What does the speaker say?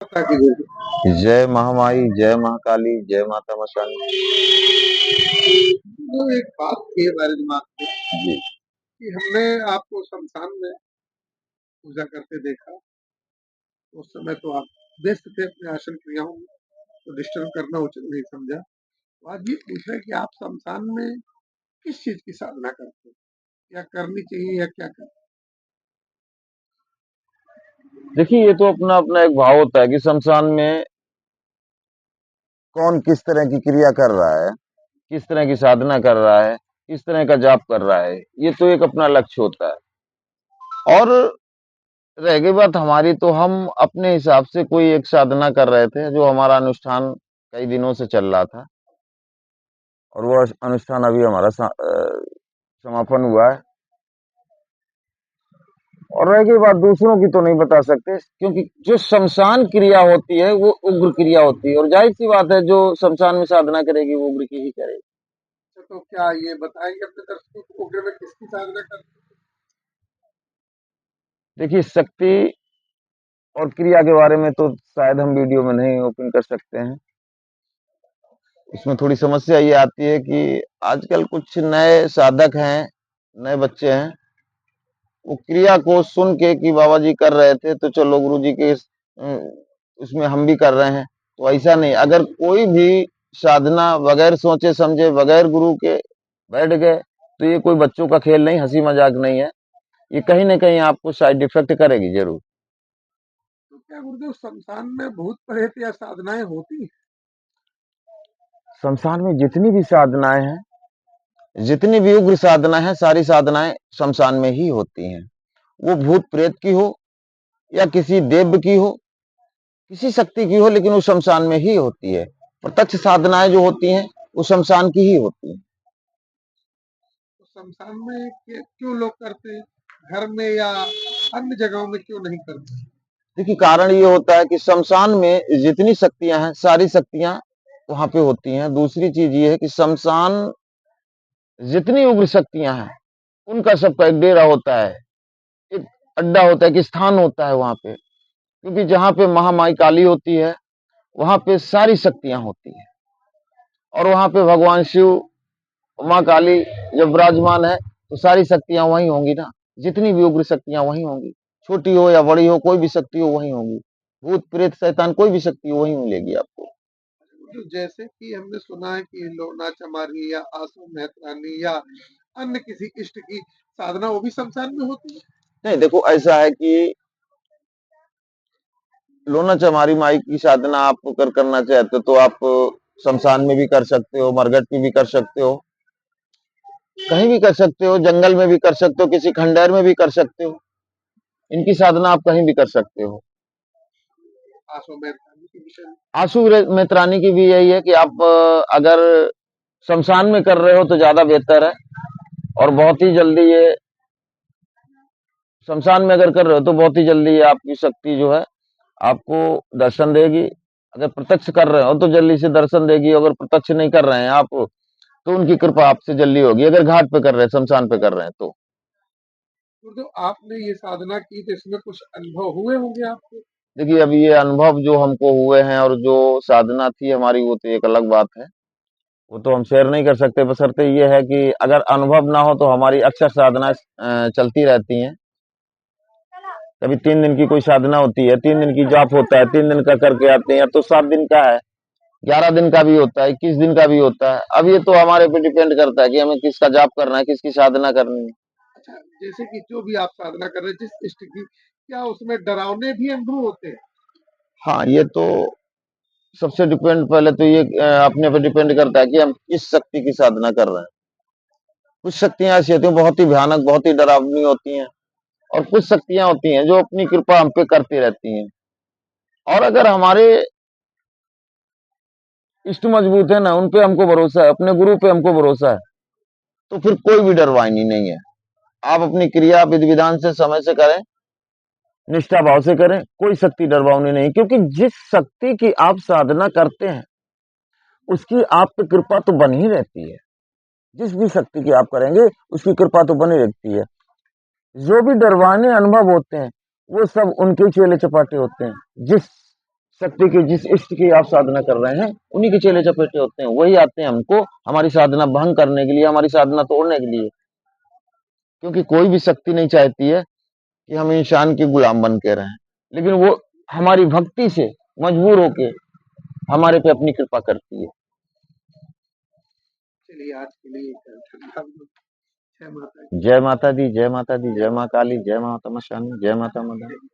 माता की जय। जय महामाई, जय महाकाली, जय माता मशानी। तो एक बात थी हमारे दिमाग में जी। कि हमने आपको शमशान में पूजा करते देखा। उस समय तो आप व्यस्त थे अपने आसन क्रियाओं में, तो डिस्टर्ब करना उचित नहीं समझा। तो आज ये पूछ रहे हैं कि आप शमशान में किस चीज की साधना करते हैं, क्या करनी चाहिए या क्या करते देखिए, ये तो अपना अपना एक भाव होता है कि शमशान में कौन किस तरह की क्रिया कर रहा है, किस तरह की साधना कर रहा है, किस तरह का जाप कर रहा है। ये तो एक अपना लक्ष्य होता है। और रह गई बात हमारी, तो हम अपने हिसाब से कोई एक साधना कर रहे थे, जो हमारा अनुष्ठान कई दिनों से चल रहा था। और वो अनुष्ठान अभी हमारा समापन हुआ है। और रह गई बात, दूसरों की तो नहीं बता सकते, क्योंकि जो शमशान क्रिया होती है वो उग्र क्रिया होती है। और जाहिर सी बात है, जो शमशान में साधना करेगी वो उग्र की ही करेगी। हैं? तो क्या ये बताएंगे अपने दर्शकों को उग्र में किसकी साधना करते देखिए, शक्ति और क्रिया के बारे में तो शायद हम वीडियो में नहीं ओपन कर सकते हैं। इसमें थोड़ी समस्या ये आती है कि आजकल कुछ नए साधक हैं, नए बच्चे हैं, वो क्रिया को सुन के कि बाबा जी कर रहे थे तो चलो गुरु जी के उसमें हम भी कर रहे हैं। तो ऐसा नहीं, अगर कोई भी साधना बगैर सोचे समझे, बगैर गुरु के बैठ गए, तो ये कोई बच्चों का खेल नहीं, हंसी मजाक नहीं है। ये कहीं ना कहीं आपको साइड इफेक्ट करेगी जरूर। तो क्या गुरुदेव शमशान में भूत प्रेत या साधनाएं होती हैं? शमशान में जितनी भी साधनाएं हैं, जितनी भी उग्र साधना है, सारी साधनाएं शमशान में ही होती हैं। वो भूत प्रेत की हो या किसी देव की हो, किसी शक्ति की हो, लेकिन वो शमशान में ही होती है। प्रत्यक्ष साधनाएं जो होती हैं वो शमशान की ही होती हैं। तो शमशान में क्यों लोग करते हैं, घर में या अन्य जगहों में क्यों नहीं करते? देखिए, कारण ये होता है कि शमशान में जितनी शक्तियां हैं, सारी शक्तियां वहां पे होती हैं। दूसरी चीज ये है कि शमशान जितनी उग्र शक्तियां हैं, उनका सबका एक डेरा होता है, एक अड्डा होता है, एक स्थान होता है वहां पे। क्योंकि जहां पे महामाई काली होती है, वहां पे सारी शक्तियां होती हैं। और वहां पे भगवान शिव, माँ काली जब विराजमान है, तो सारी शक्तियां वहीं होंगी ना। जितनी भी उग्र शक्तियां वहीं होंगी, छोटी हो या बड़ी हो, कोई भी शक्ति हो वहीं होंगी। भूत प्रेत शैतान कोई भी शक्ति हो वहीं मिलेगी आपको। तो जैसे कि हमने सुना है कि लोना चमारी या आंसू मेहतरानी या अन्य किसी इष्ट की साधना वो भी शमशान में होती है। नहीं, देखो ऐसा है कि लोना चमारी माई की साधना आप अगर करना चाहते हो तो आप शमशान में भी कर सकते हो, मरघट में भी कर सकते हो, कहीं भी कर सकते हो, जंगल में भी कर सकते हो, किसी खंडहर में भी कर सकते हो। इनकी साधना आप कहीं भी कर सकते हो। आंसू मेहतरानी के विषय में। आंसू मेहतरानी की भी यही है कि आप अगर शमशान में कर रहे हो तो ज्यादा बेहतर है। और बहुत ही जल्दी ये शमशान में अगर कर रहे हो तो बहुत ही जल्दी ये आपकी शक्ति जो है आपको दर्शन देगी। अगर प्रत्यक्ष कर रहे हो तो जल्दी से दर्शन देगी। अगर प्रत्यक्ष नहीं कर रहे हैं आप, तो उनकी कृपा आपसे जल्दी होगी। अगर घाट पे कर रहे हैं, शमशान पे कर रहे हैं तो। तो आपने ये साधना की तो इसमें कुछ अनुभव हुए होंगे आपको? देखिए, अभी ये अनुभव जो हमको हुए हैं और जो साधना थी हमारी, वो तो एक अलग बात है। वो तो हम शेयर नहीं कर सकते, बशर्ते ये है कि अगर अनुभव ना हो तो हमारी अक्सर साधना चलती रहती हैं। कभी 3 दिन की कोई साधना होती है, 3 दिन की जाप होता है, 3 दिन का करके आते हैं, या तो 7 दिन का है, 11 दिन का भी होता है, 21 दिन का भी होता है। अब ये तो हमारे पे डिपेंड करता है कि हमें किसका जाप करना है, किसकी साधना करनी है। अच्छा, जैसे कि जो भी आप साधना कर रहे हैं जिस इष्ट की, क्या उसमें डरावने भी अनुभव होते हैं? हाँ, ये तो सबसे डिपेंड, पहले तो ये अपने पे डिपेंड करता है कि हम किस शक्ति की साधना कर रहे हैं। कुछ शक्तियां ऐसी होती हैं बहुत ही भयानक, बहुत ही डरावनी होती हैं। और कुछ शक्तियां होती हैं जो अपनी कृपा हम पे करती रहती हैं। और अगर हमारे इष्ट मजबूत है ना, उन पे हमको भरोसा है, अपने गुरु पे हमको भरोसा है, तो फिर कोई भी डरवानी नहीं है। आप अपनी क्रिया विधि विधान से समय से करें, निष्ठा भाव से करें, कोई शक्ति डरवानी नहीं। क्योंकि जिस शक्ति की आप साधना करते हैं, उसकी आप पे कृपा तो बनी ही रहती है। जिस भी शक्ति की आप करेंगे, उसकी कृपा तो बनी रहती है। जो भी डरवाने अनुभव होते हैं, वो सब उनके चेले चपाटे होते हैं। जिस शक्ति के जिस इष्ट की आप साधना कर रहे हैं, उन्हीं के चेले चपेटे होते हैं। वही आते हैं हमको हमारी साधना भंग करने के लिए, हमारी साधना तोड़ने के लिए। क्योंकि कोई भी शक्ति नहीं चाहती है कि हम इंसान के गुलाम बन के रहें, लेकिन वो हमारी भक्ति से मजबूर होके हमारे पे अपनी कृपा करती है। चलिए आज के लिए धन्यवाद। जय माता दी। जय माता दी, जय माता दी, जय माँ काली, जय माता मशानी, जय माता मदन।